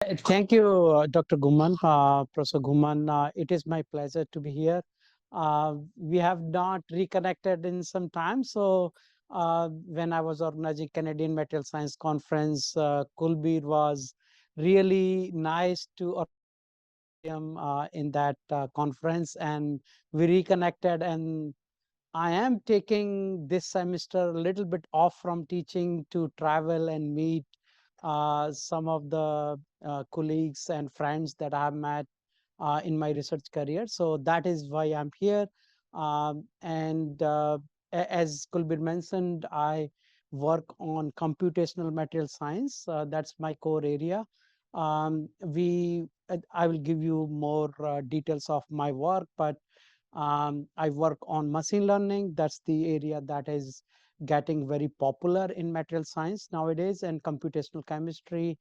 Thank you, Dr. Guman, Professor Guman. It is my pleasure to be here. We have not reconnected in some time. So, when I was organizing Canadian Material Science Conference, Kulbir was really nice to in that conference, and we reconnected. And I am taking this semester a little bit off from teaching to travel and meet some of the colleagues and friends that I have met in my research career. So that is why I'm here. As Kulbir mentioned, I work on computational material science. That's my core area. I will give you more details of my work, but I work on machine learning. That's the area that is getting very popular in material science nowadays, and computational chemistry,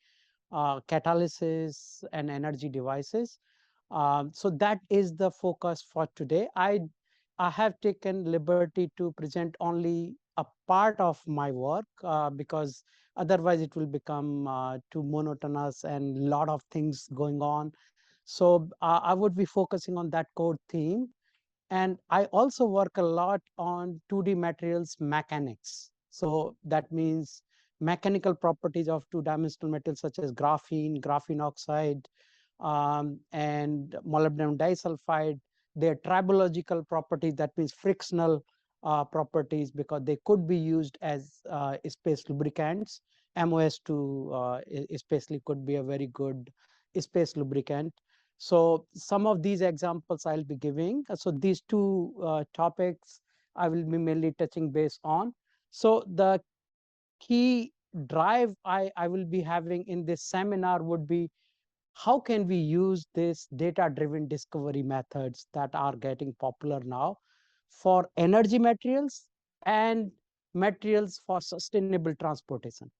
catalysis, and energy devices. So that is the focus for today. I have taken liberty to present only a part of my work because otherwise it will become too monotonous and a lot of things going on. So I would be focusing on that core theme. And I also work a lot on 2D materials mechanics. So that means mechanical properties of two-dimensional materials such as graphene, graphene oxide, and molybdenum disulfide. Their tribological properties, that means frictional properties, because they could be used as space lubricants. MOS2 especially could be a very good space lubricant. So some of these examples I'll be giving. So these two topics I will be mainly touching base on. So the key drive I will be having in this seminar would be how can we use this data-driven discovery methods that are getting popular now for energy materials and materials for sustainable transportation.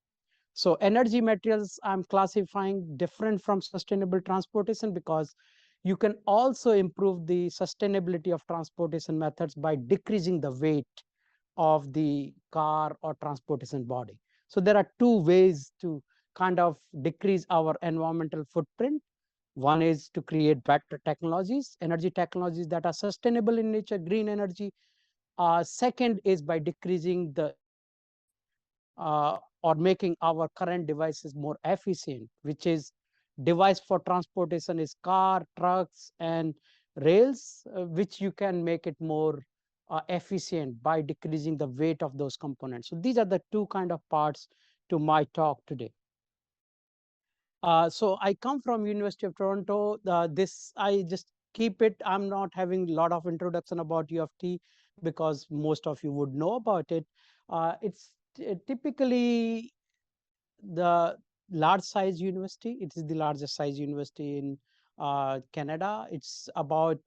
So energy materials I'm classifying different from sustainable transportation because you can also improve the sustainability of transportation methods by decreasing the weight of the car or transportation body. So there are two ways to kind of decrease our environmental footprint. One is to create better technologies, energy technologies that are sustainable in nature, green energy. Second is by decreasing the or making our current devices more efficient, which is device for transportation is car, trucks, and rails, which you can make it more efficient by decreasing the weight of those components. So these are the two kind of parts to my talk today. So I come from University of Toronto. This I just keep it. I'm not having a lot of introduction about U of T because most of you would know about it. It's typically the large size university. It is the largest size university in Canada. It's about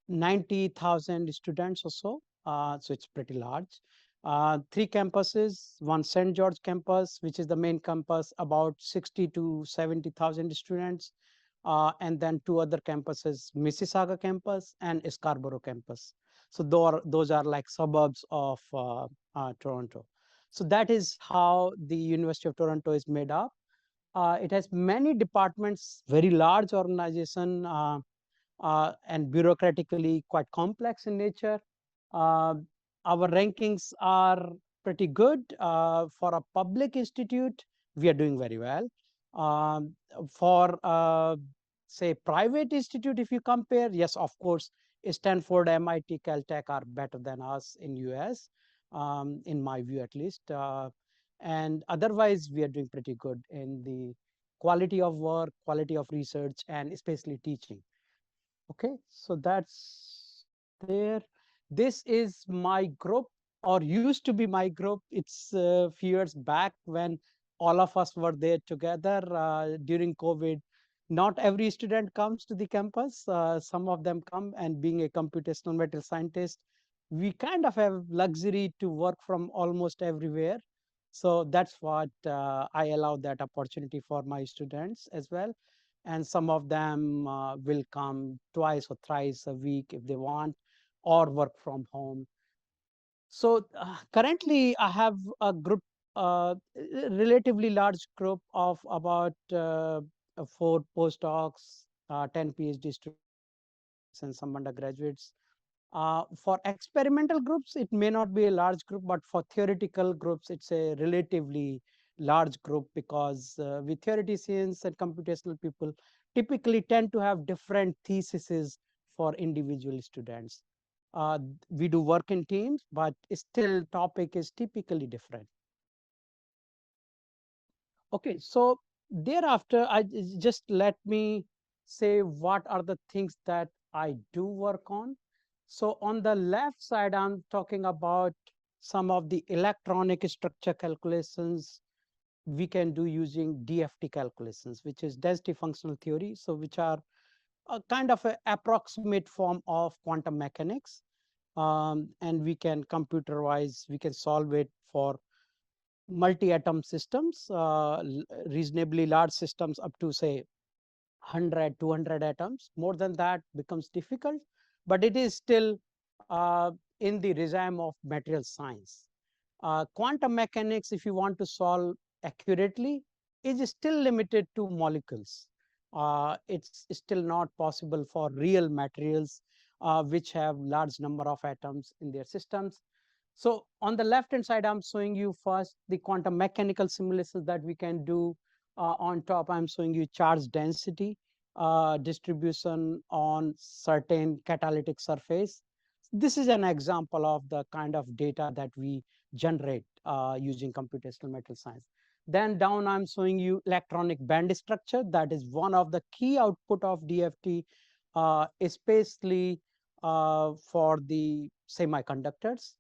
90,000 students or so. So it's pretty large. Three campuses, one St. George campus, which is the main campus, about 60 to 70,000 students. And then two other campuses, Mississauga campus and Scarborough campus. So those are like suburbs of Toronto. So that is how the University of Toronto is made up. It has many departments, very large organization, and bureaucratically quite complex in nature. Uh, our rankings are pretty good. For a public institute, we are doing very well. For say private institute, if you compare, yes, of course, Stanford, MIT, Caltech are better than us in US, in my view at least. And otherwise, we are doing pretty good in the quality of work, quality of research, and especially teaching. Okay, so that's there. This is my group, or used to be my group. It's a few years back when all of us were there together during COVID. Not every student comes to the campus. Some of them come, and being a computational material scientist, we kind of have luxury to work from almost everywhere. So that's what I allow that opportunity for my students as well. And some of them will come twice or thrice a week if they want, or work from home. So currently I have a group, relatively large group of about 4 postdocs, 10 PhD students, and some undergraduates. For experimental groups, it may not be a large group, but for theoretical groups, it's a relatively large group because with theoreticians and computational people typically tend to have different theses for individual students. Uh, we do work in teams, but still topic is typically different. Okay, so thereafter, just let me say what are the things that I do work on. So on the left side, I'm talking about some of the electronic structure calculations we can do using DFT calculations, which is density functional theory. So which are a kind of an approximate form of quantum mechanics. And we can computer-wise, we can solve it for multi-atom systems, reasonably large systems up to say 100, 200 atoms. More than that becomes difficult, but it is still in the regime of material science. Quantum mechanics, if you want to solve accurately, is still limited to molecules. It's still not possible for real materials which have large number of atoms in their systems. So on the left hand side, I'm showing you first the quantum mechanical simulations that we can do. On top, I'm showing you charge density distribution on certain catalytic surface. This is an example of the kind of data that we generate using computational material science. Then down, I'm showing you electronic band structure. That is one of the key output of DFT, especially for the semiconductors.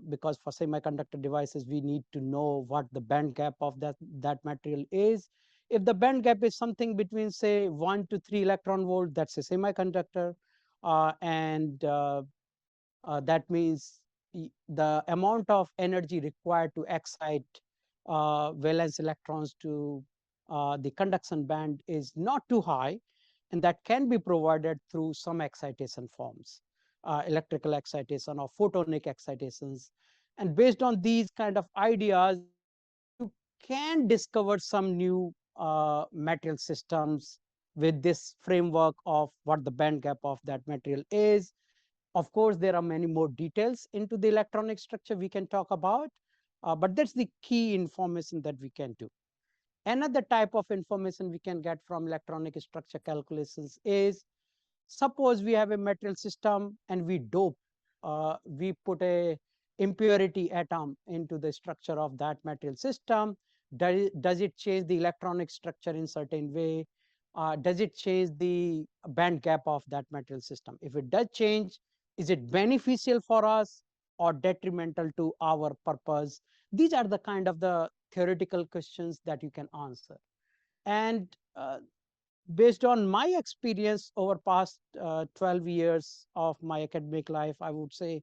Because for semiconductor devices, we need to know what the band gap of that material is. If the band gap is something between say 1 to 3 electron volt, that's a semiconductor. And that means the amount of energy required to excite valence electrons to the conduction band is not too high, and that can be provided through some excitation forms, electrical excitation or photonic excitations. And based on these kind of ideas, you can discover some new material systems with this framework of what the band gap of that material is. Of course, there are many more details into the electronic structure we can talk about, but that's the key information that we can do. Another type of information we can get from electronic structure calculations is, suppose we have a material system and we dope, we put a impurity atom into the structure of that material system. Does it change the electronic structure in certain way? Does it change the band gap of that material system? If it does change, is it beneficial for us or detrimental to our purpose? These are the kind of the theoretical questions that you can answer. And based on my experience over past 12 years of my academic life, I would say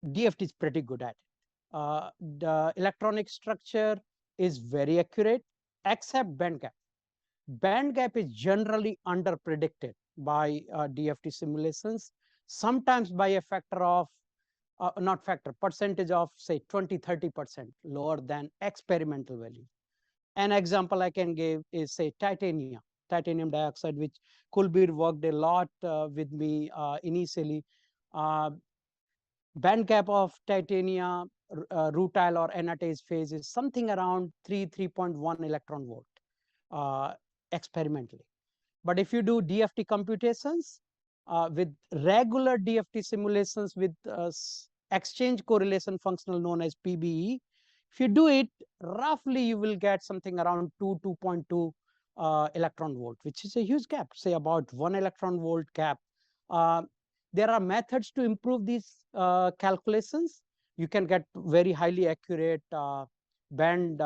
DFT is pretty good at it. The electronic structure is very accurate, except band gap. Band gap is generally under predicted by DFT simulations, sometimes by a factor of, not factor, percentage of say 20-30% lower than experimental value. An example I can give is say titanium dioxide, which Kulbir worked a lot with me initially. Uh, Band gap of titanium rutile or anatase phase is something around 3.1 electron volt experimentally. But if you do DFT computations with regular DFT simulations with exchange correlation functional known as PBE, if you do it, roughly you will get something around 2.2 electron volt, which is a huge gap, say about 1 electron volt gap. Uh, there are methods to improve these calculations. You can get very highly accurate band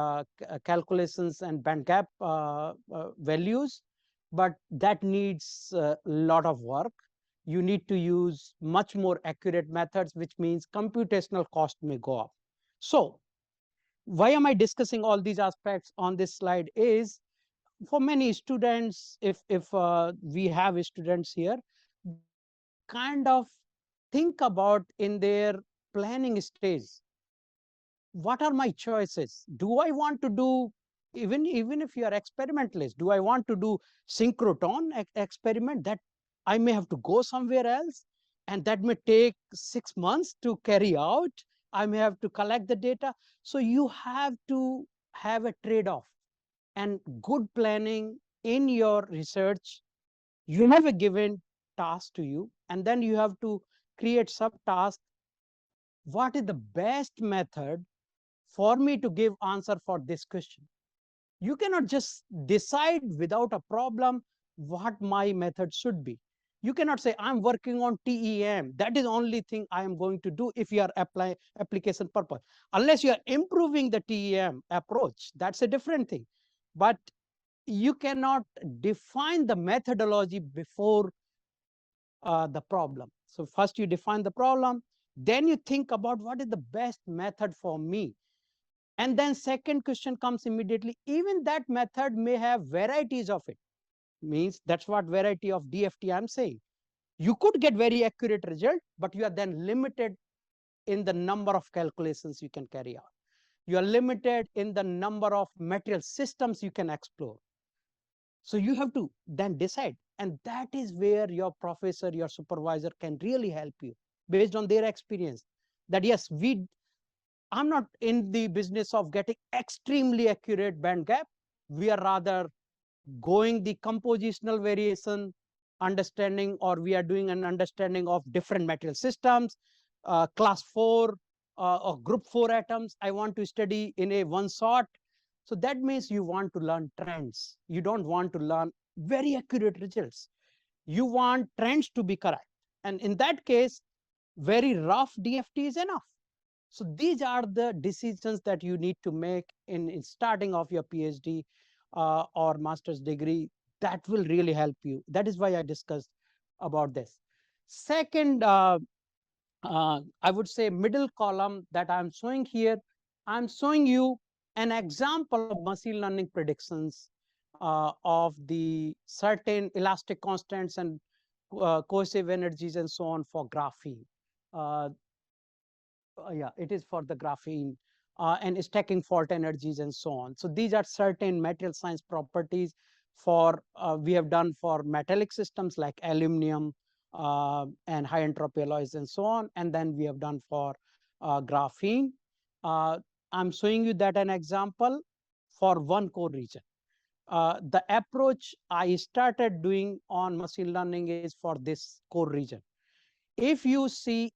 calculations and band gap values, but that needs a lot of work. You need to use much more accurate methods, which means computational cost may go up. So why am I discussing all these aspects on this slide is, for many students, if we have students here, they kind of think about in their planning stage, what are my choices? Do I want to do Even if you are experimentalist, do I want to do synchrotron experiment that I may have to go somewhere else, and that may take 6 months to carry out. I may have to collect the data. So you have to have a trade-off and good planning in your research. You have a given task to you, and then you have to create subtasks. What is the best method for me to give answer for this question? You cannot just decide without a problem what my method should be. You cannot say, I'm working on TEM. That is the only thing I am going to do if you are applying application purpose. Unless you are improving the TEM approach, that's a different thing. But you cannot define the methodology before the problem. So first you define the problem, then you think about what is the best method for me. And then second question comes immediately. Even that method may have varieties of it. Means that's what variety of DFT I'm saying. You could get very accurate result, but you are then limited in the number of calculations you can carry out. You are limited in the number of material systems you can explore. So you have to then decide. And that is where your professor, your supervisor can really help you based on their experience. That yes, I'm not in the business of getting extremely accurate band gap. We are rather going the compositional variation understanding, or we are doing an understanding of different material systems, class 4 or group 4 atoms. I want to study in a one shot. So that means you want to learn trends. You don't want to learn very accurate results. You want trends to be correct. And in that case, very rough DFT is enough. So these are the decisions that you need to make in starting off your PhD or master's degree. That will really help you. That is why I discussed about this. Second, I would say middle column that I'm showing here, I'm showing you an example of machine learning predictions of the certain elastic constants and cohesive energies and so on for graphene. Uh, yeah, it is for the graphene and stacking fault energies and so on. So these are certain material science properties for we have done for metallic systems like aluminum and high entropy alloys and so on. And then we have done for graphene. Uh, I'm showing you that an example for one core region. The approach I started doing on machine learning is for this core region. If you see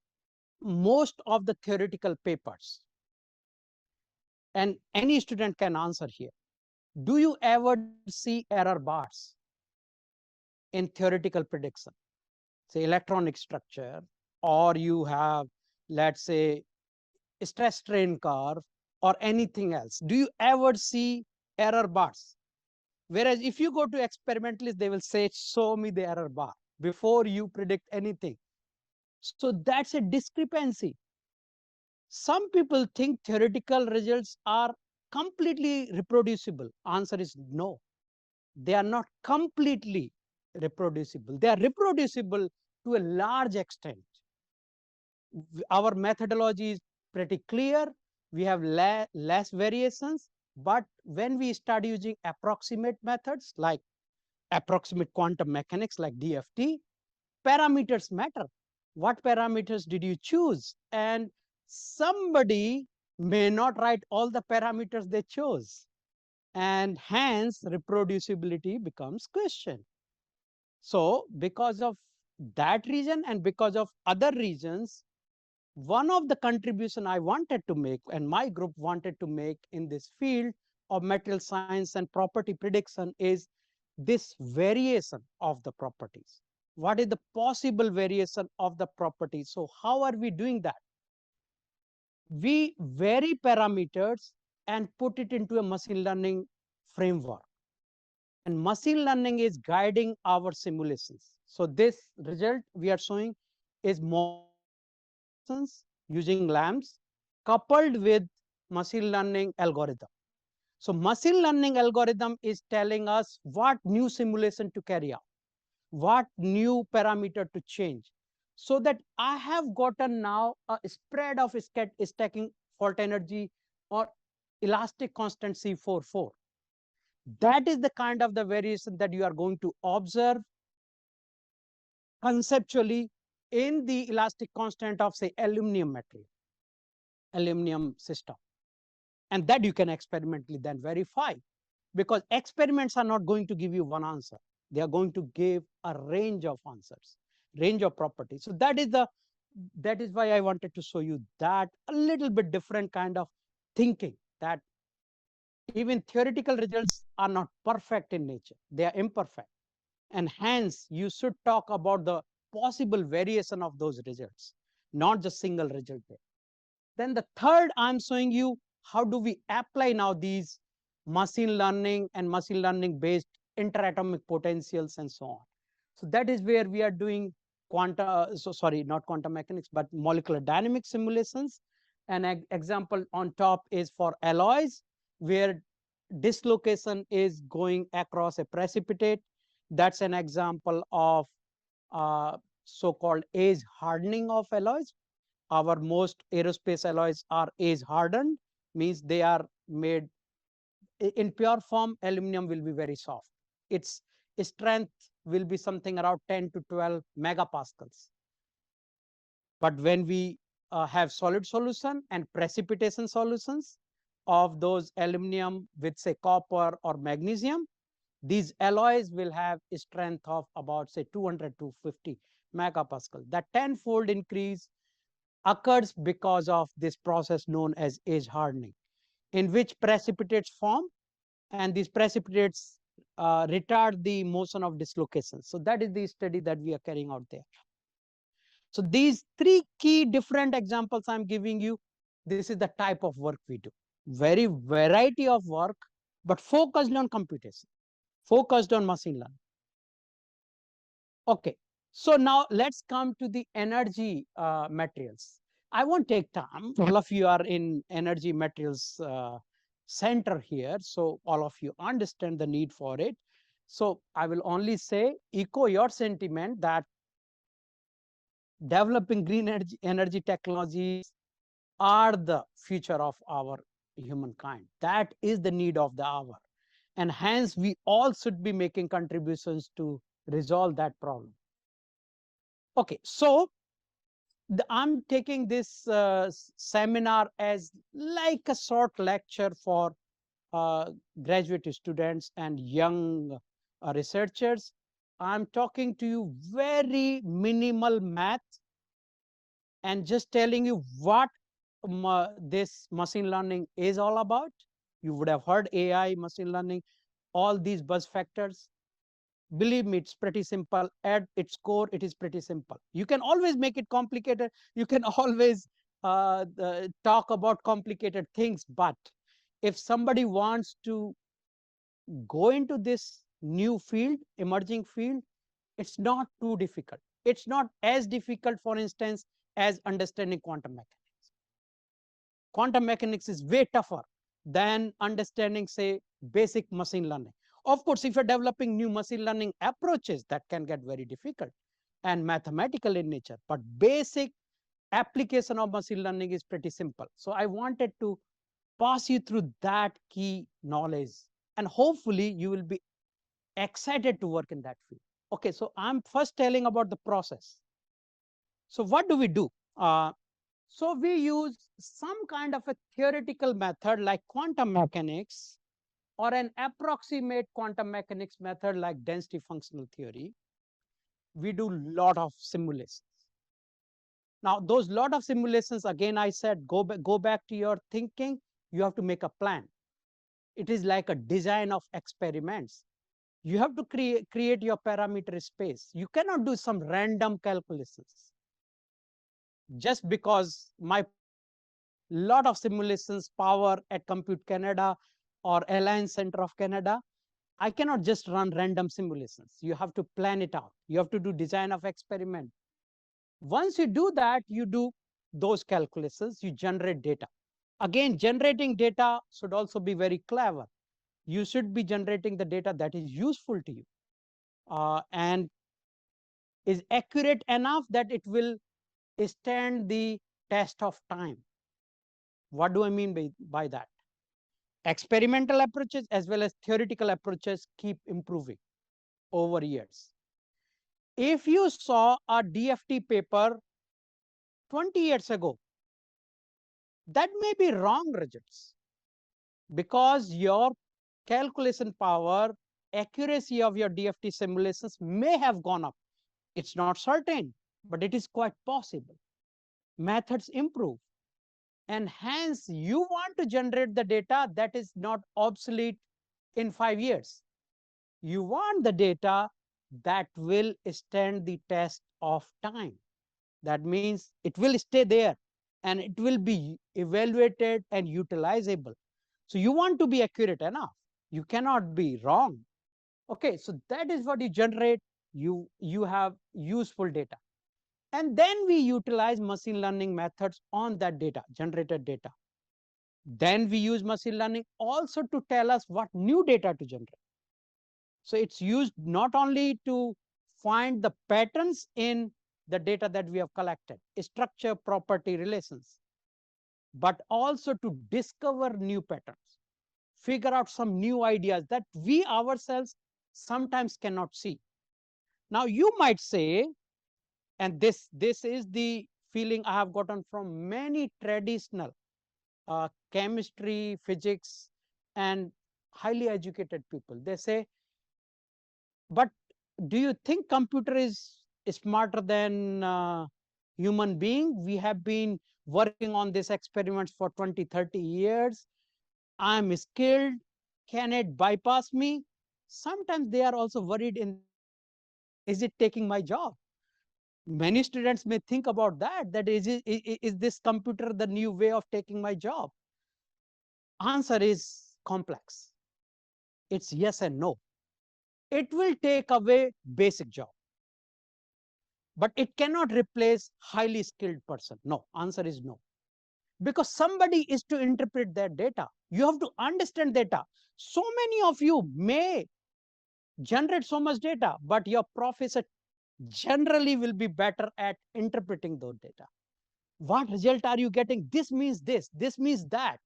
most of the theoretical papers, and any student can answer here, do you ever see error bars in theoretical prediction, say electronic structure, or you have, let's say, stress strain curve or anything else? Do you ever see error bars? Whereas if you go to experimentalists, they will say, show me the error bar before you predict anything. So that's a discrepancy. Some people think theoretical results are completely reproducible. Answer is no. They are not completely reproducible. They are reproducible to a large extent. Our methodology is pretty clear. We have less variations. But when we start using approximate methods like approximate quantum mechanics like DFT, parameters matter. What parameters did you choose? And somebody may not write all the parameters they chose. And hence, reproducibility becomes question. So, because of that reason and because of other reasons, one of the contribution I wanted to make and my group wanted to make in this field of material science and property prediction is this variation of the properties. What is the possible variation of the properties? So how are we doing that? We vary parameters and put it into a machine learning framework. And machine learning is guiding our simulations. So this result we are showing is modeling simulations using LAMPS coupled with machine learning algorithm. So machine learning algorithm is telling us what new simulation to carry out, what new parameter to change, so that I have gotten now a spread of stacking fault energy or elastic constant C44. That is the kind of the variation that you are going to observe conceptually in the elastic constant of, say, aluminum material, aluminum system. And that you can experimentally then verify, because experiments are not going to give you one answer. They are going to give a range of answers, range of properties. So that is why I wanted to show you that a little bit different kind of thinking, that even theoretical results are not perfect in nature. They are imperfect. And hence, you should talk about the possible variation of those results, not just single result there. Then the third, I'm showing you how do we apply now these machine learning and machine learning based interatomic potentials and so on. So that is where we are doing not quantum mechanics, but molecular dynamic simulations. An example on top is for alloys, where dislocation is going across a precipitate. That's an example of so-called age hardening of alloys. Our most aerospace alloys are age hardened, means they are made in pure form. Aluminum will be very soft. Its strength will be something around 10 to 12 megapascals. But when we have solid solution and precipitation solutions of those aluminum with, say, copper or magnesium, these alloys will have a strength of about, say, 200 to 50 megapascal. That tenfold increase occurs because of this process known as age hardening, in which precipitates form, and these precipitates retard the motion of dislocation. So that is the study that we are carrying out there. So these three key different examples I'm giving you, this is the type of work we do. Very variety of work, but focused on computation, focused on machine learning. Okay, so now let's come to the energy materials. I won't take time. All of you are in energy materials center here, so all of you understand the need for it. So I will only say, echo your sentiment that developing green energy technologies are the future of our humankind. That is the need of the hour. And hence, we all should be making contributions to resolve that problem. Okay, so I'm taking this seminar as like a short lecture for graduate students and young researchers. I'm talking to you very minimal math and just telling you what this machine learning is all about. You would have heard AI, machine learning, all these buzz factors. Believe me, it's pretty simple. At its core, it is pretty simple. You can always make it complicated. You can always talk about complicated things. But if somebody wants to go into this new field, emerging field, it's not too difficult. It's not as difficult, for instance, as understanding quantum mechanics. Quantum mechanics is way tougher than understanding, say, basic machine learning. Of course, if you're developing new machine learning approaches, that can get very difficult and mathematical in nature. But basic application of machine learning is pretty simple. So I wanted to pass you through that key knowledge, and hopefully you will be excited to work in that field. Okay, so I'm first telling about the process. So what do we do? So we use some kind of a theoretical method like quantum mechanics, or an approximate quantum mechanics method like density functional theory. We do a lot of simulations. Now, those lot of simulations, again, I said, go back to your thinking. You have to make a plan. It is like a design of experiments. You have to create your parameter space. You cannot do some random calculations. Just because my lot of simulations power at Compute Canada or Alliance Center of Canada, I cannot just run random simulations. You have to plan it out. You have to do design of experiment. Once you do that, you do those calculations, you generate data. Again, generating data should also be very clever. You should be generating the data that is useful to you and is accurate enough that it will stand the test of time. What do I mean by that? Experimental approaches as well as theoretical approaches keep improving over years. If you saw a DFT paper 20 years ago, that may be wrong results because your calculation power, accuracy of your DFT simulations may have gone up. It's not certain, but it is quite possible. Methods improve. And hence, you want to generate the data that is not obsolete in 5 years. You want the data that will stand the test of time. That means it will stay there and it will be evaluated and utilizable. So you want to be accurate enough. You cannot be wrong. Okay, so that is what you generate. You have useful data. And then we utilize machine learning methods on that data, generated data. Then we use machine learning also to tell us what new data to generate. So it's used not only to find the patterns in the data that we have collected, structure, property, relations, but also to discover new patterns, figure out some new ideas that we ourselves sometimes cannot see. Now you might say, and this is the feeling I have gotten from many traditional chemistry, physics, and highly educated people. They say, but do you think computer is smarter than human being? We have been working on these experiments for 20, 30 years. I'm skilled. Can it bypass me? Sometimes they are also worried in their mind, is it taking my job? Many students may think about that, that is this computer the new way of taking my job? Answer is complex. It's yes and no. It will take away basic job, but it cannot replace highly skilled person. No, answer is no. Because somebody is to interpret that data. You have to understand data. So many of you may generate so much data, but your professor generally will be better at interpreting those data. What result are you getting? This means this means that.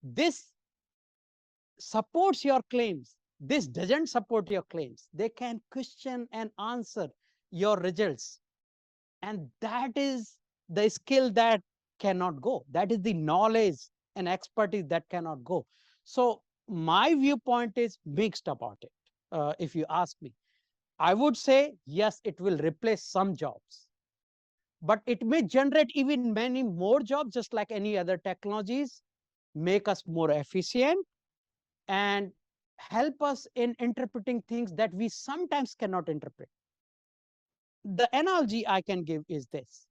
This supports your claims. This doesn't support your claims. They can question and answer your results. And that is the skill that cannot go. That is the knowledge and expertise that cannot go. So my viewpoint is mixed about it. If you ask me, I would say, yes, it will replace some jobs, but it may generate even many more jobs, just like any other technologies, make us more efficient and help us in interpreting things that we sometimes cannot interpret. The analogy I can give is this.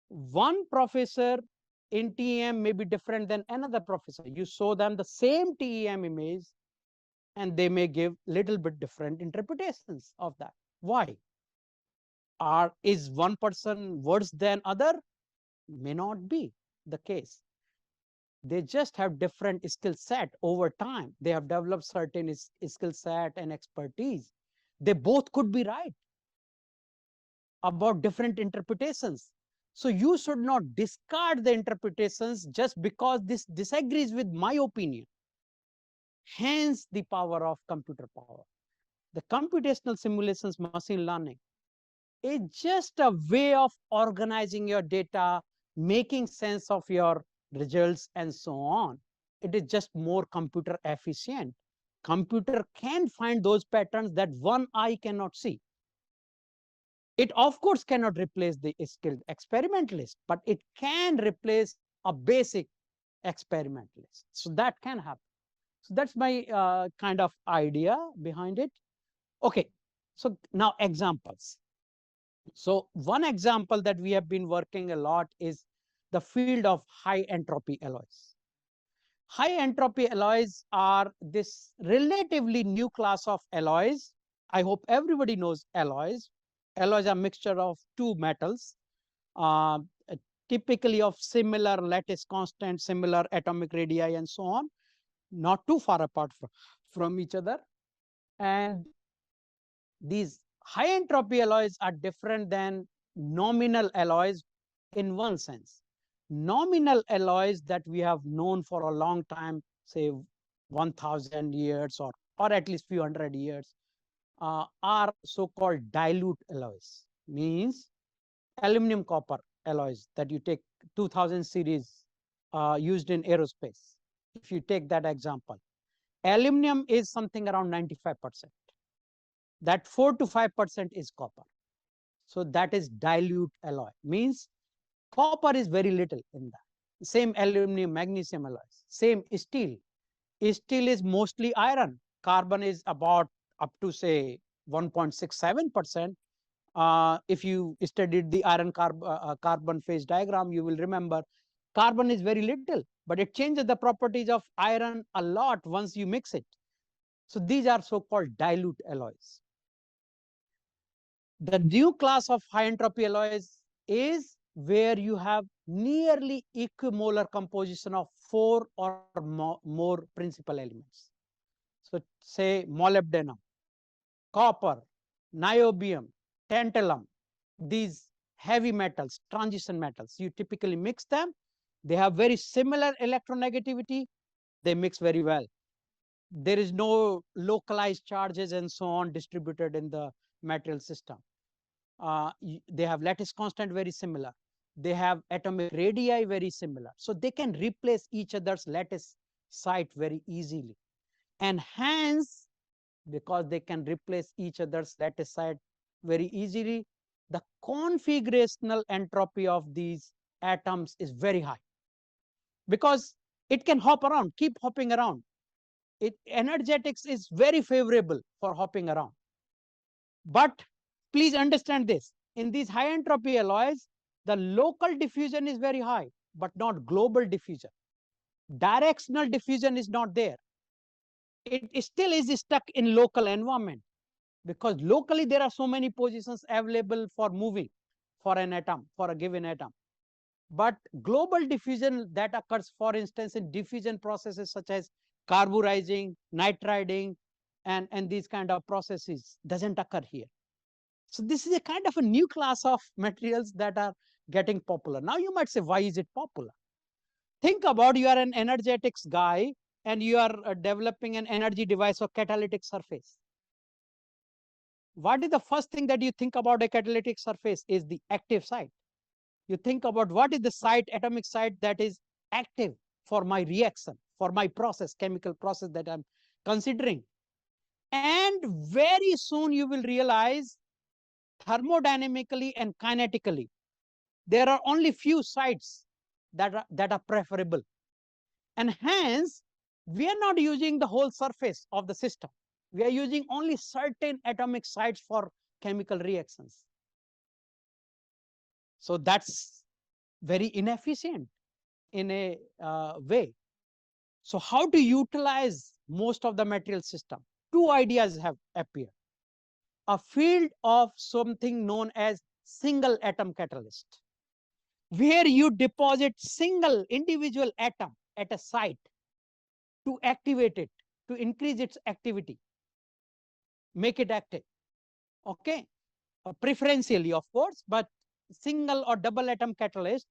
One professor in TEM may be different than another professor. You show them the same TEM image and they may give little bit different interpretations of that. Why? Is one person worse than other? May not be the case. They just have different skill set over time. They have developed certain skill set and expertise. They both could be right about different interpretations. So you should not discard the interpretations just because this disagrees with my opinion. Hence the power of computer power. The computational simulations, machine learning, is just a way of organizing your data, making sense of your results, and so on. It is just more computer efficient. Computer can find those patterns that one eye cannot see. It, of course, cannot replace the skilled experimentalist, but it can replace a basic experimentalist. So that can happen. So that's my kind of idea behind it. Okay, so now examples. So one example that we have been working a lot is the field of high entropy alloys. High entropy alloys are this relatively new class of alloys. I hope everybody knows alloys. Alloys are a mixture of two metals, uh, typically of similar lattice constant, similar atomic radii, and so on, not too far apart from each other. And these high entropy alloys are different than nominal alloys in one sense. Nominal alloys that we have known for a long time, say 1000 years or at least few hundred years, are so-called dilute alloys. Means aluminum copper alloys that you take 2000 series used in aerospace. If you take that example, aluminum is something around 95%. That 4 to 5% is copper. So that is dilute alloy. Means copper is very little in that. Same aluminum, magnesium alloys. Same steel. Steel is mostly iron. Carbon is about up to say 1.67%. If you studied the carbon phase diagram, you will remember carbon is very little, but it changes the properties of iron a lot once you mix it. So these are so-called dilute alloys. The new class of high entropy alloys is where you have nearly equimolar composition of 4 or more principal elements. So say molybdenum, copper, niobium, tantalum, these heavy metals, transition metals, you typically mix them. They have very similar electronegativity. They mix very well. There is no localized charges and so on distributed in the material system. They have lattice constant very similar. They have atomic radii very similar. So they can replace each other's lattice site very easily. And hence, because they can replace each other's lattice site very easily, the configurational entropy of these atoms is very high. Because it can hop around, keep hopping around. Energetics is very favorable for hopping around. But please understand this. In these high entropy alloys, the local diffusion is very high, but not global diffusion. Directional diffusion is not there. It still is stuck in local environment because locally there are so many positions available for moving for an atom, for a given atom. But global diffusion that occurs, for instance, in diffusion processes such as carburizing, nitriding, and these kind of processes doesn't occur here. So this is a kind of a new class of materials that are getting popular. Now you might say, why is it popular? Think about, you are an energetics guy and you are developing an energy device or catalytic surface. What is the first thing that you think about a catalytic surface is the active site. You think about what is the site, atomic site that is active for my reaction, for my process, chemical process that I'm considering. And very soon you will realize thermodynamically and kinetically, there are only few sites that are preferable. And hence, we are not using the whole surface of the system. We are using only certain atomic sites for chemical reactions. So that's very inefficient in a way. So how to utilize most of the material system? Two ideas have appeared. A field of something known as single atom catalyst, where you deposit single individual atom at a site to activate it, to increase its activity, make it active. Okay, preferentially, of course, but single or double atom catalyst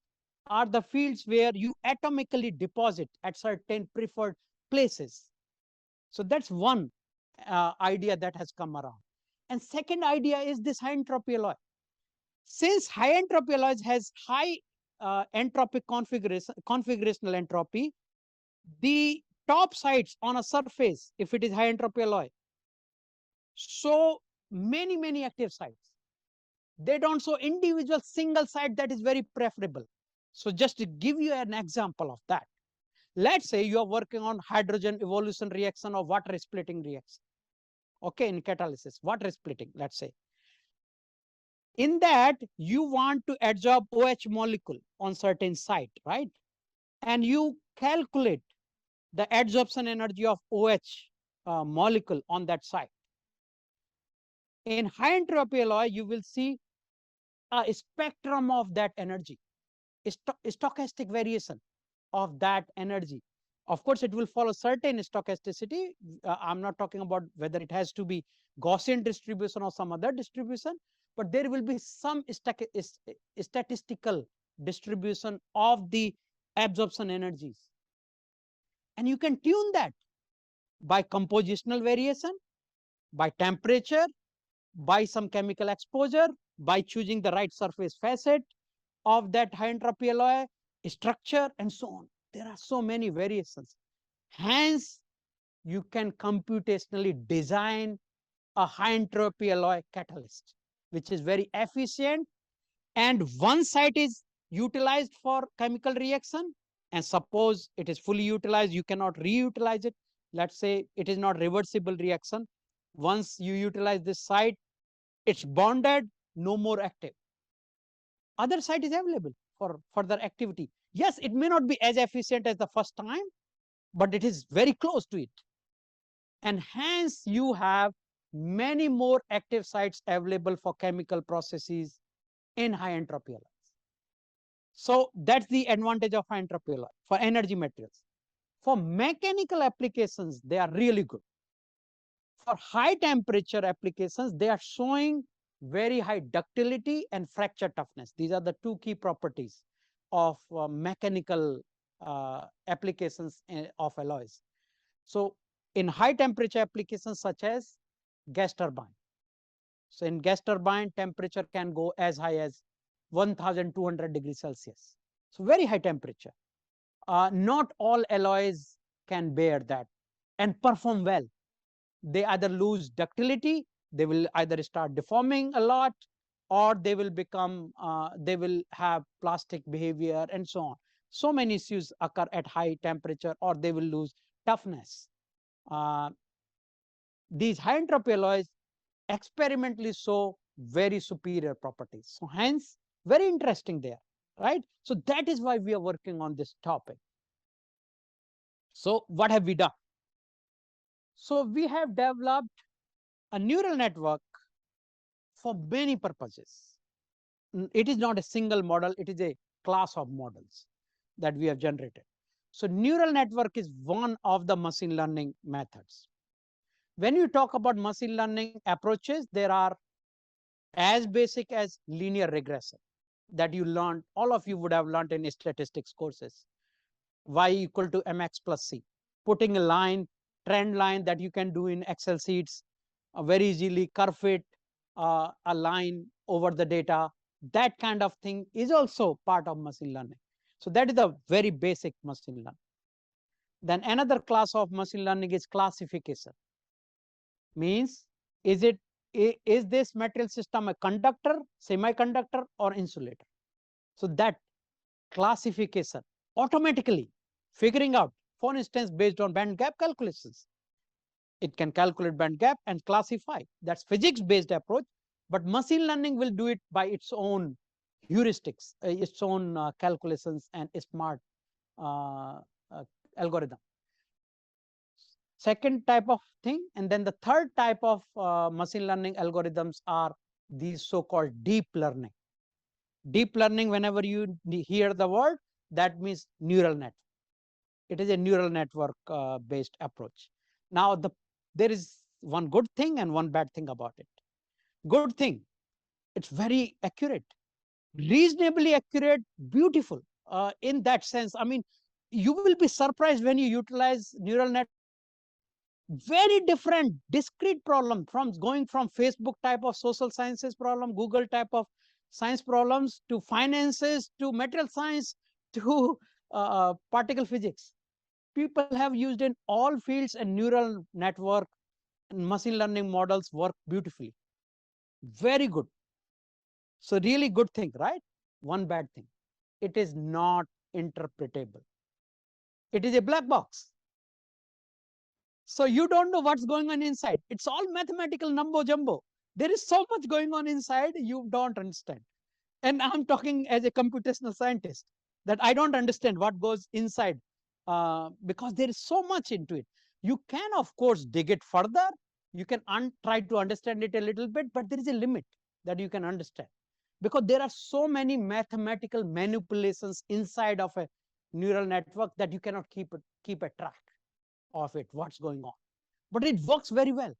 are the fields where you atomically deposit at certain preferred places. So that's one idea that has come around. And second idea is this high entropy alloy. Since high entropy alloys has high entropic configurational entropy, the top sites on a surface, if it is high entropy alloy, show many active sites. They don't show individual single site that is very preferable. So just to give you an example of that, let's say you are working on hydrogen evolution reaction or water splitting reaction. Okay, in catalysis, water splitting, let's say. In that, you want to adsorb OH molecule on certain site, right? And you calculate the adsorption energy of OH molecule on that site. In high entropy alloy, you will see a spectrum of that energy, stochastic variation of that energy. Of course, it will follow certain stochasticity. I'm not talking about whether it has to be Gaussian distribution or some other distribution, but there will be some statistical distribution of the absorption energies. And you can tune that by compositional variation, by temperature, by some chemical exposure, by choosing the right surface facet of that high entropy alloy, structure, and so on. There are so many variations. Hence, you can computationally design a high entropy alloy catalyst, which is very efficient. And one site is utilized for chemical reaction, and suppose it is fully utilized, you cannot reutilize it. Let's say it is not reversible reaction. Once you utilize this site, it's bonded, no more active. Other site is available for further activity. Yes, it may not be as efficient as the first time, but it is very close to it. And hence you have many more active sites available for chemical processes in high entropy alloys. So that's the advantage of high entropy alloy for energy materials. For mechanical applications, they are really good. For high temperature applications, they are showing very high ductility and fracture toughness. These are the two key properties of mechanical applications of alloys. So in high temperature applications such as gas turbine. So in gas turbine, temperature can go as high as 1200 degrees Celsius. So very high temperature. Not all alloys can bear that and perform well. They either lose ductility, they will either start deforming a lot, or they will become, they will have plastic behavior and so on. So many issues occur at high temperature, or they will lose toughness. These high entropy alloys experimentally show very superior properties. So hence, very interesting there, right? So that is why we are working on this topic. So what have we done? So we have developed a neural network for many purposes. It is not a single model, it is a class of models that we have generated. So neural network is one of the machine learning methods. When you talk about machine learning approaches, there are as basic as linear regression that you learned, all of you would have learned in statistics courses. Y equal to mx plus c. Putting a line, trend line that you can do in Excel sheets, very easily curve fit a line over the data. That kind of thing is also part of machine learning. So that is the very basic machine learning. Then another class of machine learning is classification. Means, is this material system a conductor, semiconductor, or insulator? So that classification automatically figuring out, for instance, based on band gap calculations, it can calculate band gap and classify. That's physics based approach, but machine learning will do it by its own heuristics, its own calculations and smart uh, algorithm. Second type of thing, and then the third type of machine learning algorithms are these so-called deep learning. Deep learning, whenever you hear the word, that means neural net. It is a neural network based approach. Now, there is one good thing and one bad thing about it. Good thing, it's very accurate, reasonably accurate, beautiful. In that sense, I mean, you will be surprised when you utilize neural network. Very different, discrete problem, from going from Facebook type of social sciences problem, Google type of science problems, to finances, to material science, to particle physics. People have used in all fields, and neural network and machine learning models work beautifully. Very good. So really good thing, right? One bad thing, it is not interpretable. It is a black box. So you don't know what's going on inside. It's all mathematical number jumbo. There is so much going on inside, you don't understand. And I'm talking as a computational scientist, that I don't understand what goes inside, because there is so much into it. You can, of course, dig it further. You can try to understand it a little bit, but there is a limit that you can understand, because there are so many mathematical manipulations inside of a neural network that you cannot keep a track of it, what's going on. But it works very well.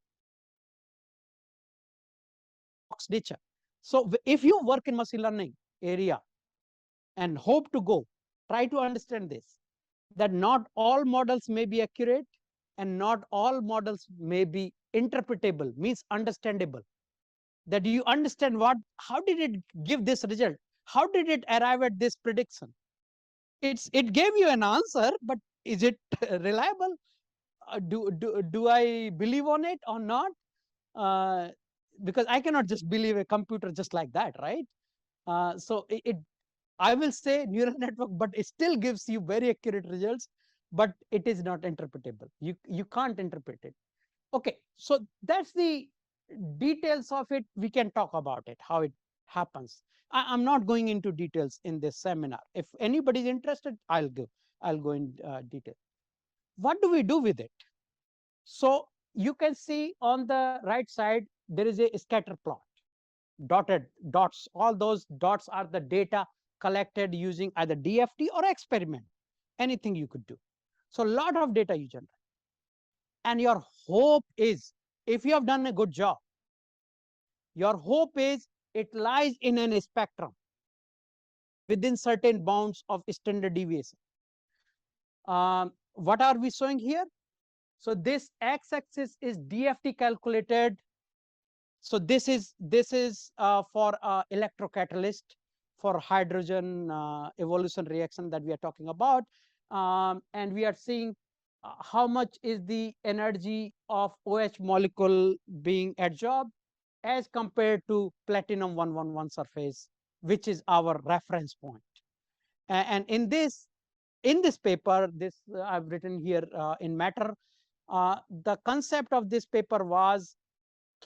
Nature. So if you work in machine learning area, and hope to go. Try to understand this, that not all models may be accurate and not all models may be interpretable, means understandable. That you understand how did it give this result? How did it arrive at this prediction? It gave you an answer, but is it reliable? Do I believe on it or not? Uh, because I cannot just believe a computer just like that, right? So I will say neural network, but it still gives you very accurate results, but it is not interpretable. You can't interpret it. Okay, so that's the details of it. We can talk about it, how it happens. I'm not going into details in this seminar. If anybody is interested, I'll go in detail. What do we do with it? So you can see on the right side, there is a scatter plot, dotted dots. All those dots are the data collected using either DFT or experiment, anything you could do. So a lot of data you generate. And your hope is, if you have done a good job, your hope is it lies in an spectrum within certain bounds of standard deviation. What are we showing here? So this x-axis is DFT calculated. So this is for electrocatalyst for hydrogen evolution reaction that we are talking about, and we are seeing how much is the energy of OH molecule being adsorbed as compared to platinum 111 surface, which is our reference point. And in this paper, this I've written here in Matter, the concept of this paper was,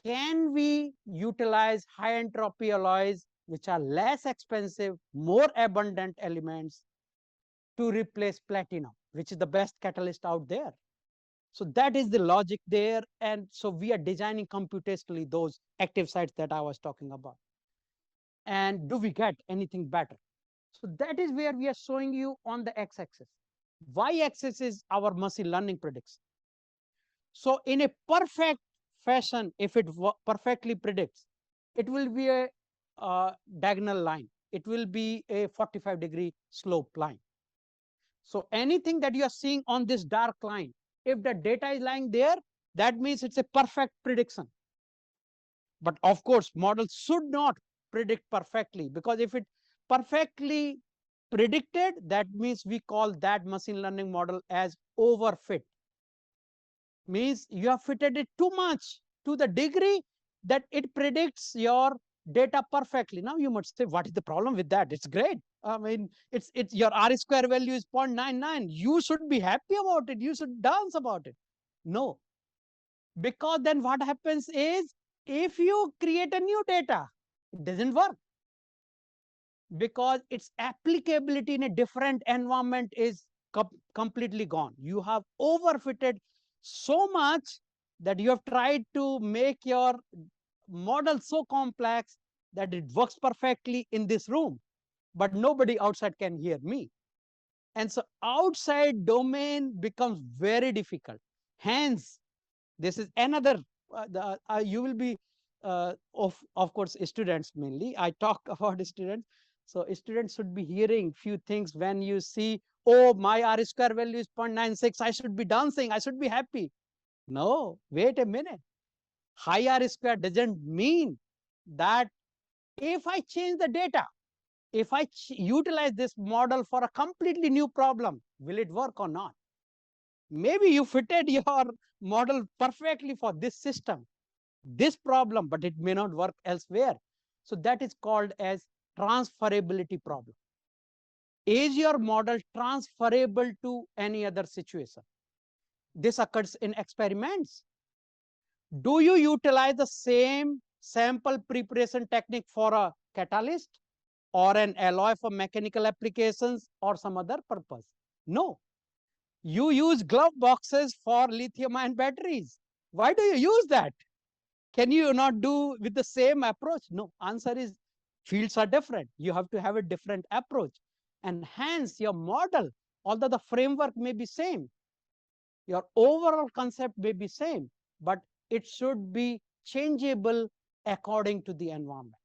can we utilize high entropy alloys, which are less expensive, more abundant elements, to replace platinum, which is the best catalyst out there? So that is the logic there. And so we are designing computationally those active sites that I was talking about. And do we get anything better? So that is where we are showing you on the x-axis. Y-axis is our machine learning prediction. So in a perfect fashion, if it perfectly predicts, it will be a diagonal line. It will be a 45-degree slope line. So anything that you are seeing on this dark line, if the data is lying there, that means it's a perfect prediction. But of course, models should not predict perfectly, because if it perfectly predicted, that means we call that machine learning model as overfit. Means you have fitted it too much, to the degree that it predicts your data perfectly. Now you must say, what is the problem with that? It's great. I mean, it's your R square value is 0.99. You should be happy about it. You should dance about it. No, because then what happens is, if you create a new data, it doesn't work, because its applicability in a different environment is completely gone. You have overfitted so much that you have tried to make your model so complex that it works perfectly in this room, but nobody outside can hear me. And so outside domain becomes very difficult. Hence, this is another, you will be, of course, students mainly. I talk about students. So students should be hearing few things when you see, oh, my R square value is 0.96. I should be dancing. I should be happy. No, wait a minute. High R square doesn't mean that if I change the data, if I utilize this model for a completely new problem, will it work or not? Maybe you fitted your model perfectly for this system, this problem, but it may not work elsewhere. So that is called as transferability problem. Is your model transferable to any other situation? This occurs in experiments. Do you utilize the same sample preparation technique for a catalyst or an alloy for mechanical applications or some other purpose? No. You use glove boxes for lithium-ion batteries. Why do you use that? Can you not do with the same approach? No. Answer is, fields are different. You have to have a different approach. And hence your model, although the framework may be same, your overall concept may be same, but it should be changeable according to the environment.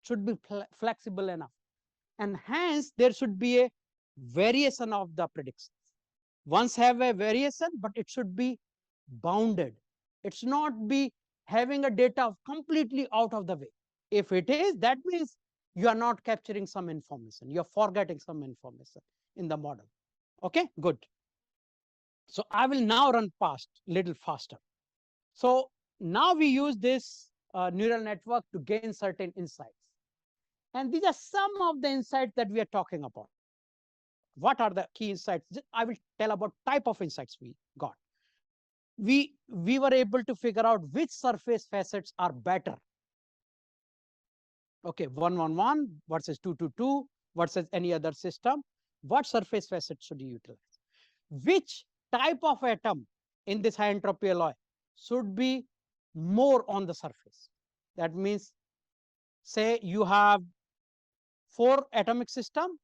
Should be flexible enough. and hence there should be a variation of the predictions. Once have a variation, but it should be bounded. It should not be having a data completely out of the way. If it is, that means you are not capturing some information. You are forgetting some information in the model. Okay, good. So I will now run past little faster. So now we use this neural network to gain certain insights. And these are some of the insights that we are talking about. What are the key insights? I will tell about type of insights we got. We were able to figure out which surface facets are better. Okay, 111 versus 222 versus any other system. What surface facet should you utilize? Which type of atom in this high entropy alloy should be more on the surface? That means, say you have 4 atomic system,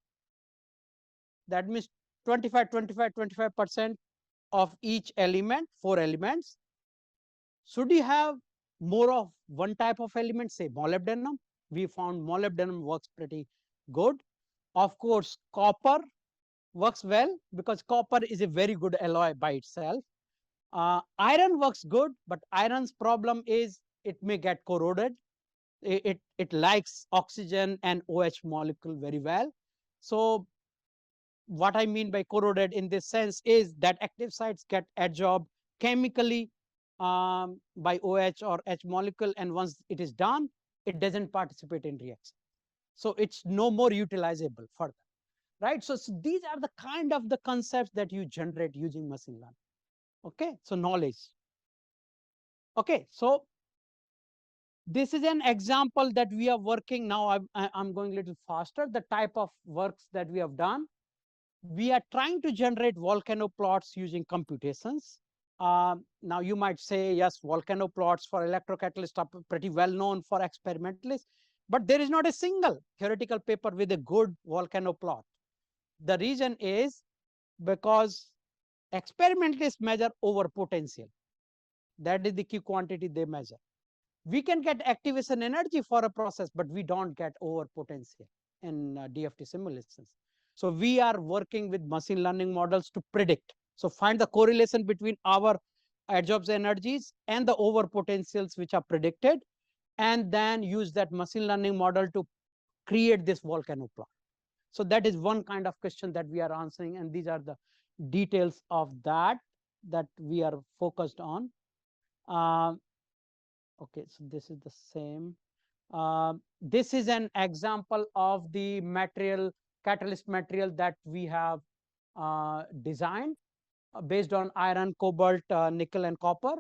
that means 25, 25, 25% of each element, 4 elements. Should you have more of one type of element, say molybdenum? We found molybdenum works pretty good. Of course, copper works well because copper is a very good alloy by itself. Iron works good, but iron's problem is it may get corroded. It likes oxygen and OH molecule very well. So what I mean by corroded in this sense is that active sites get adsorbed chemically by OH or H molecule, and once it is done, it doesn't participate in reaction. So it's no more utilizable further, right? So these are the kind of the concepts that you generate using machine learning. Okay, so knowledge. Okay, so this is an example that we are working now. I'm going a little faster. The type of works that we have done. We are trying to generate volcano plots using computations. Now you might say, yes, volcano plots for electrocatalysts are pretty well known for experimentalists, but there is not a single theoretical paper with a good volcano plot. The reason is because experimentalists measure over potential. That is the key quantity they measure. We can get activation energy for a process, but we don't get over potential in DFT simulations. So we are working with machine learning models to predict. So find the correlation between our adsorbed energies and the over potentials which are predicted, and then use that machine learning model to create this volcano plot. So that is one kind of question that we are answering, and these are the details of that we are focused on. Okay, so this is the same. This is an example of the material, catalyst material that we have designed based on iron, cobalt, nickel, and copper,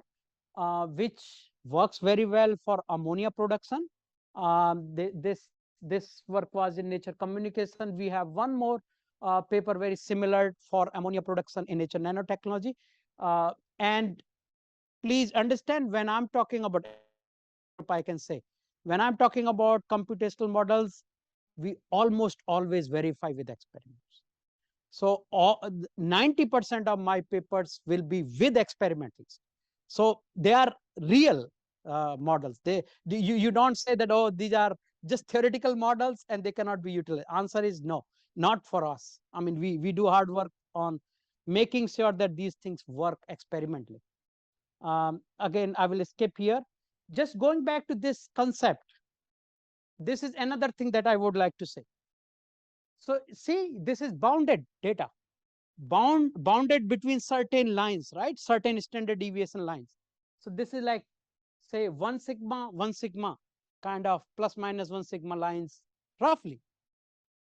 which works very well for ammonia production. This work was in Nature Communication. We have one more paper very similar for ammonia production in Nature Nanotechnology. And please understand, when I'm talking about, I can say, when I'm talking about computational models, we almost always verify with experiments. So 90% of my papers will be with experimentals. So they are real models. You don't say that, oh, these are just theoretical models and they cannot be utilized. Answer is no, not for us. I mean, we do hard work on making sure that these things work experimentally. Again, I will skip here. Just going back to this concept, this is another thing that I would like to say. So see, this is bounded data, bounded between certain lines, right? Certain standard deviation lines. So this is like, say, 1 sigma, kind of plus minus 1 sigma lines, roughly.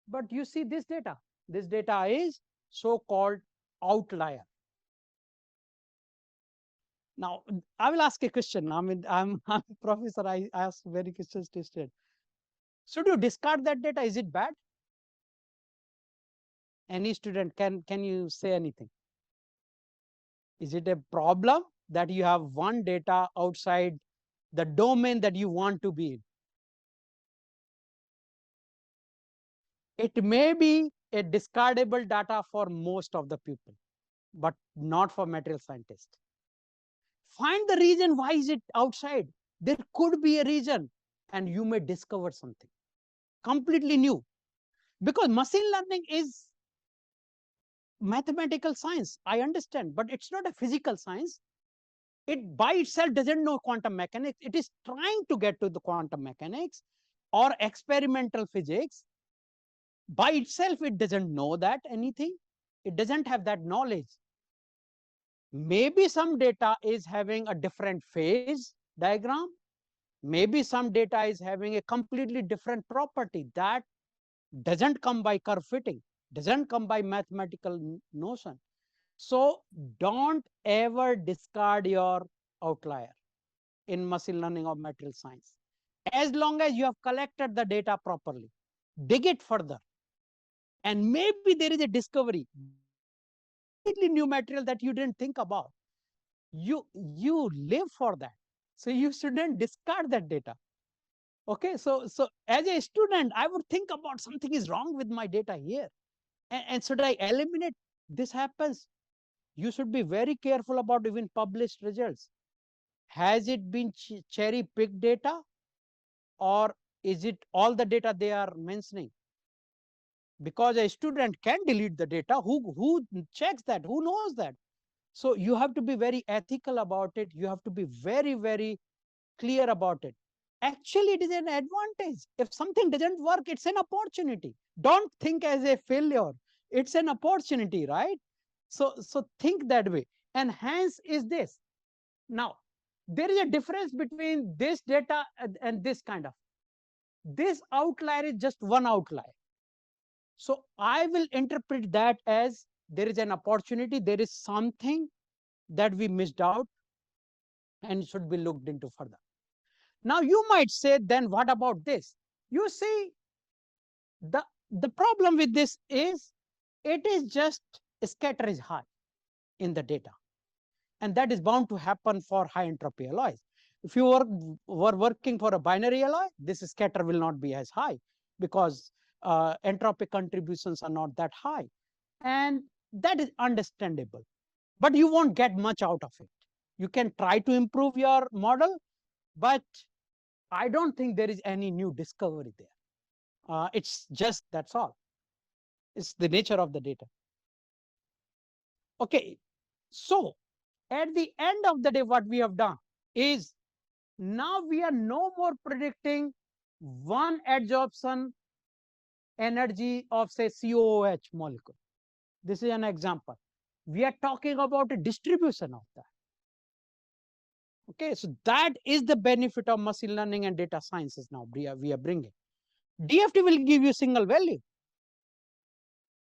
But you see this data. This data is so-called outlier. Now, I will ask a question. I mean, I'm a professor. I ask very questions to students. Should you discard that data? Is it bad? Any student, can you say anything? Is it a problem that you have one data outside the domain that you want to be in? It may be a discardable data for most of the people, but not for material scientists. Find the reason why is it outside. There could be a reason, and you may discover something completely new. Because machine learning is mathematical science, I understand, but it's not a physical science. It by itself doesn't know quantum mechanics. It is trying to get to the quantum mechanics or experimental physics. By itself, it doesn't know that anything. It doesn't have that knowledge. Maybe some data is having a different phase diagram. Maybe some data is having a completely different property that doesn't come by curve fitting, doesn't come by mathematical notion. So don't ever discard your outlier in machine learning or material science. As long as you have collected the data properly, dig it further. And maybe there is a discovery. There is a completely new material that you didn't think about. You live for that. So you shouldn't discard that data. Okay, so as a student, I would think about something is wrong with my data here. And should I eliminate? This happens. You should be very careful about even published results. Has it been cherry picked data, or is it all the data they are mentioning? Because a student can delete the data. Who checks that? Who knows that? So you have to be very ethical about it. You have to be very, very clear about it. Actually, it is an advantage. If something doesn't work, it's an opportunity. Don't think as a failure. It's an opportunity, right? So think that way. And hence is this. Now, there is a difference between this data and this kind of. This outlier is just one outlier. So I will interpret that as there is an opportunity, there is something that we missed out and should be looked into further. Now you might say, then what about this? You see, the problem with this is it is just scatter is high in the data. And that is bound to happen for high entropy alloys. If you were working for a binary alloy, this scatter will not be as high because entropy contributions are not that high. And that is understandable. But you won't get much out of it. You can try to improve your model, but I don't think there is any new discovery there. It's just that's all. It's the nature of the data. Okay, so at the end of the day, what we have done is now we are no more predicting one adsorption energy of, say, COOH molecule. This is an example. We are talking about a distribution of that. Okay, so that is the benefit of machine learning and data sciences now we are bringing. DFT will give you single value,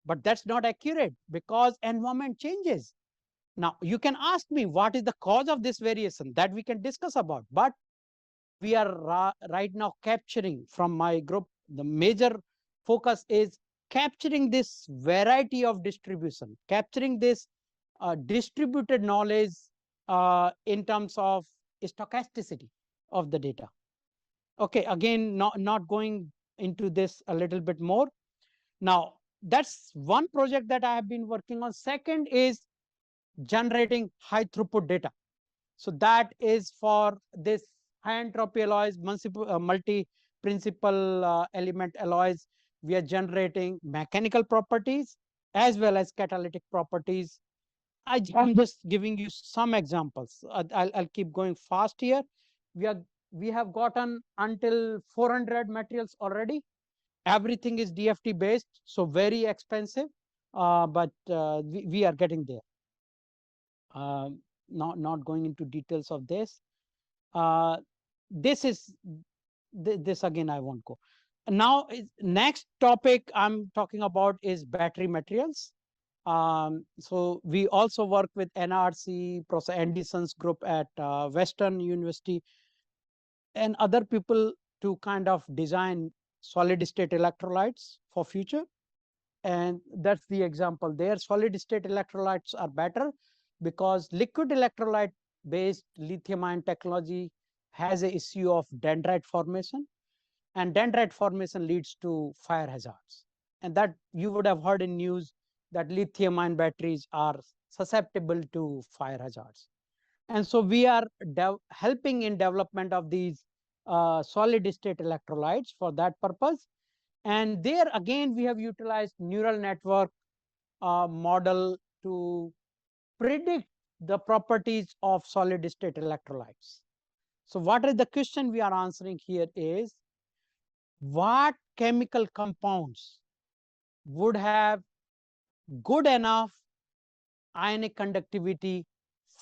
but that's not accurate because environment changes. Now, you can ask me what is the cause of this variation, that we can discuss about, but we are right now capturing from my group, the major focus is capturing this variety of distribution, capturing this distributed knowledge in terms of stochasticity of the data. Okay, again, not going into this a little bit more. Now, that's one project that I have been working on. Second is generating high throughput data. So that is for this high entropy alloys, multi-principal element alloys. We are generating mechanical properties as well as catalytic properties. I'm just giving you some examples. I'll keep going fast here. We have gotten until 400 materials already. Everything is DFT based, so very expensive, but we are getting there. Not going into details of this. This is this again I won't go. Now, next topic I'm talking about is battery materials. So we also work with NRC, Prof. Anderson's group at Western University, and other people to kind of design solid state electrolytes for future. And that's the example there. Solid state electrolytes are better because liquid electrolyte based lithium ion technology has an issue of dendrite formation, and dendrite formation leads to fire hazards. And that you would have heard in news that lithium ion batteries are susceptible to fire hazards. And so we are helping in development of these solid state electrolytes for that purpose. And there again, we have utilized neural network model to predict the properties of solid state electrolytes. So what is the question we are answering here is, what chemical compounds would have good enough ionic conductivity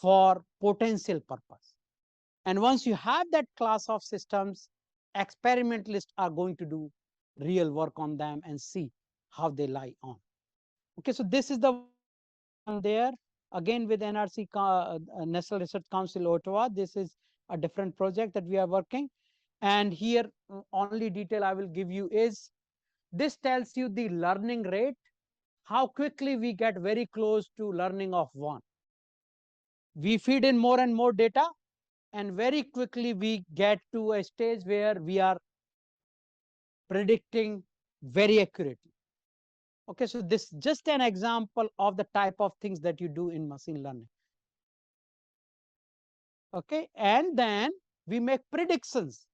for potential purpose? And once you have that class of systems, experimentalists are going to do real work on them and see how they lie on. Okay, so this is the work that we have done there. Again, with NRC, National Research Council, Ottawa. This is a different project that we are working. And here, only detail I will give you is, this tells you the learning rate, how quickly we get very close to learning of one. We feed in more and more data, and very quickly we get to a stage where we are predicting very accurately. Okay, so this is just an example of the type of things that you do in machine learning. Okay, and then we make predictions.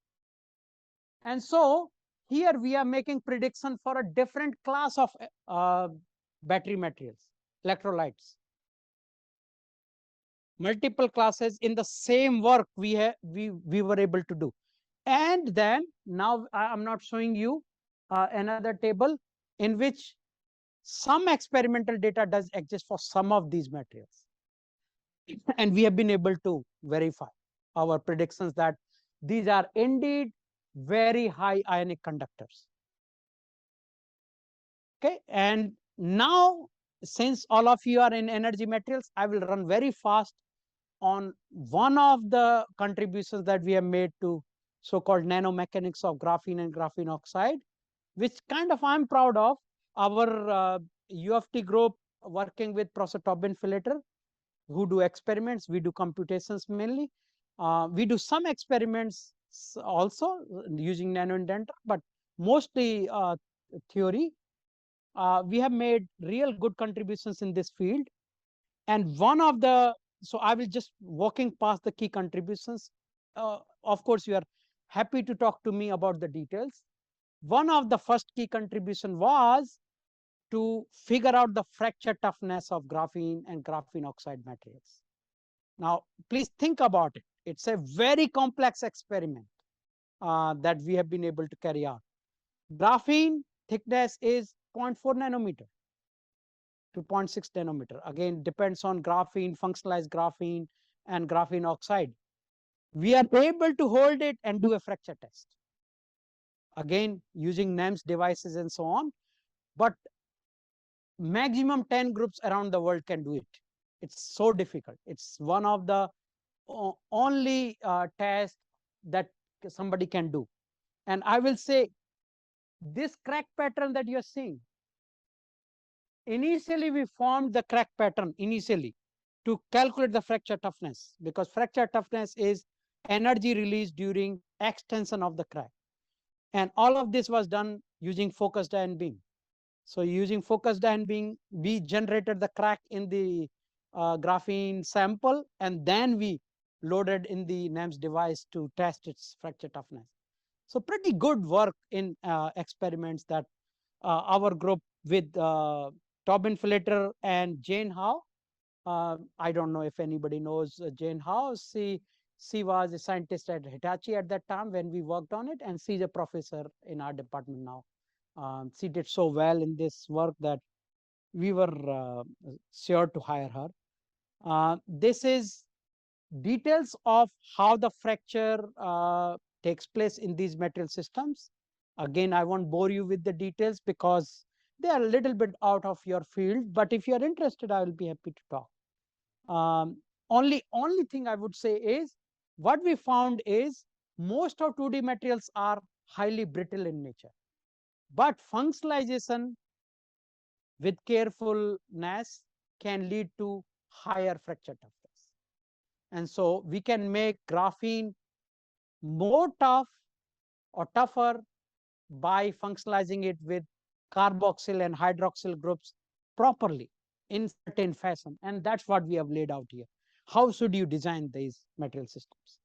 And so here we are making prediction for a different class of battery materials, electrolytes. Multiple classes in the same work we were able to do. And then now I'm not showing you another table in which some experimental data does exist for some of these materials. And we have been able to verify our predictions that these are indeed very high ionic conductors. Okay, and now, since all of you are in energy materials, I will run very fast on one of the contributions that we have made to so-called nanomechanics of graphene and graphene oxide, which kind of I'm proud of. Our UFT group, working with Professor Tobin Filleter, who do experiments, we do computations mainly. We do some experiments also using nano indenter, but mostly theory. We have made real good contributions in this field. And one of the, so I will just walking past the key contributions. Of course, you are happy to talk to me about the details. One of the first key contribution was to figure out the fracture toughness of graphene and graphene oxide materials. Now, please think about it. It's a very complex experiment that we have been able to carry out. Graphene thickness is zero 0.4 nanometer to 0.6 nanometer. Again, depends on graphene, functionalized graphene, and graphene oxide. We are able to hold it and do a fracture test. Again, using NEMS devices and so on. But maximum 10 groups around the world can do it. It's so difficult. It's one of the only tests that somebody can do. And I will say, this crack pattern that you're seeing, initially we formed the crack pattern initially to calculate the fracture toughness, because fracture toughness is energy released during extension of the crack. And all of this was done using focused ion beam. So using focused ion beam, we generated the crack in the graphene sample, and then we loaded in the NEMS device to test its fracture toughness. So pretty good work in experiments that our group with Tobin Filleter and Jane Howe. I don't know if anybody knows Jane Howe. She was a scientist at Hitachi at that time when we worked on it, and she's a professor in our department now. She did so well in this work that we were sure to hire her. This is details of how the fracture takes place in these material systems. Again, I won't bore you with the details because they are a little bit out of your field, but if you are interested, I will be happy to talk. Only thing I would say is, what we found is most of 2D materials are highly brittle in nature, but functionalization with carefulness can lead to higher fracture toughness. And so we can make graphene more tough or tougher by functionalizing it with carboxyl and hydroxyl groups properly in certain fashion. And that's what we have laid out here. How should you design these material systems?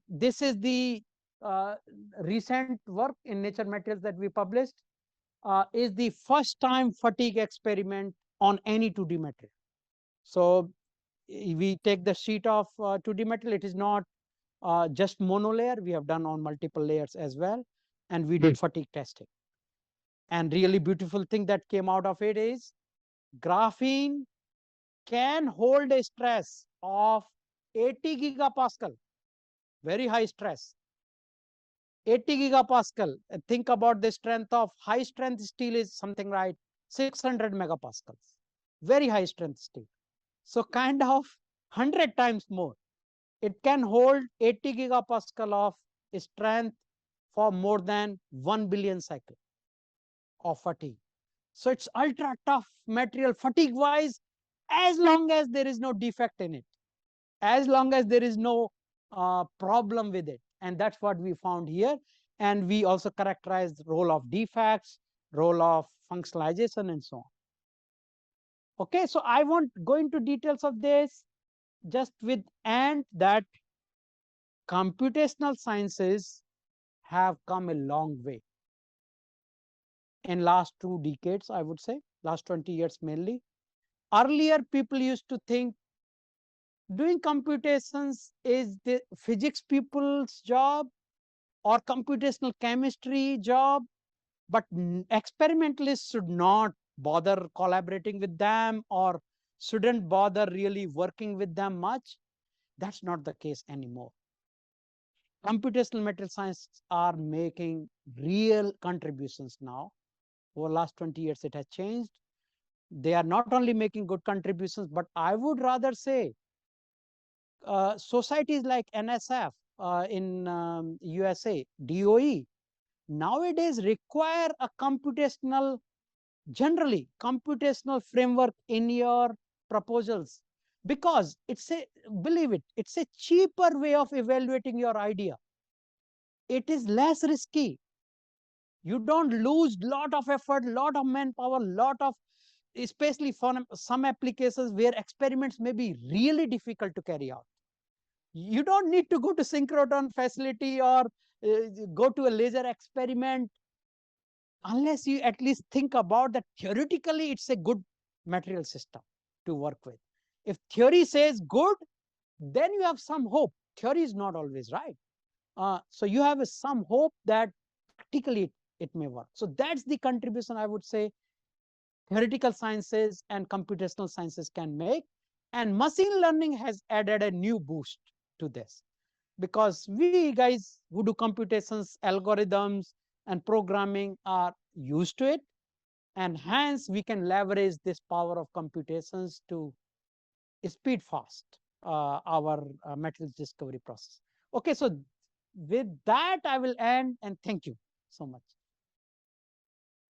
This is the uh, recent work in Nature Materials that we published, is the first time fatigue experiment on any 2D material. So we take the sheet of 2D material. It is not just monolayer. We have done on multiple layers as well, and we did fatigue testing. And really beautiful thing that came out of it is graphene can hold a stress of 80 gigapascal, very high stress. 80 gigapascal. Think about the strength of high strength steel is something like 600 megapascals. Very high strength steel. So kind of 100 times more. It can hold 80 gigapascal of strength for more than 1 billion cycle of fatigue. So it's ultra tough material fatigue wise, as long as there is no defect in it, as long as there is no problem with it. And that's what we found here. And we also characterized role of defects, role of functionalization, and so on. Okay, so I won't go into details of this, just with and that computational sciences have come a long way in last 2 decades, I would say, last 20 years mainly. Earlier, people used to think doing computations is the physics people's job or computational chemistry job, but experimentalists should not bother collaborating with them or shouldn't bother really working with them much. That's not the case anymore. Computational material science are making real contributions now. Over the last 20 years, it has changed. They are not only making good contributions, but I would rather say societies like NSF in USA, DOE, nowadays require a computational, generally computational framework in your proposals, because it's a, believe it, it's a cheaper way of evaluating your idea. It is less risky. You don't lose lot of effort, lot of manpower, lot of, especially for some applications where experiments may be really difficult to carry out. You don't need to go to synchrotron facility or go to a laser experiment unless you at least think about that theoretically it's a good material system to work with. If theory says good, then you have some hope. Theory is not always right. So you have some hope that practically it may work. So that's the contribution I would say theoretical sciences and computational sciences can make. And machine learning has added a new boost to this, because we guys who do computations, algorithms, and programming are used to it. And hence, we can leverage this power of computations to speed fast our materials discovery process. Okay, so with that, I will end and thank you so much.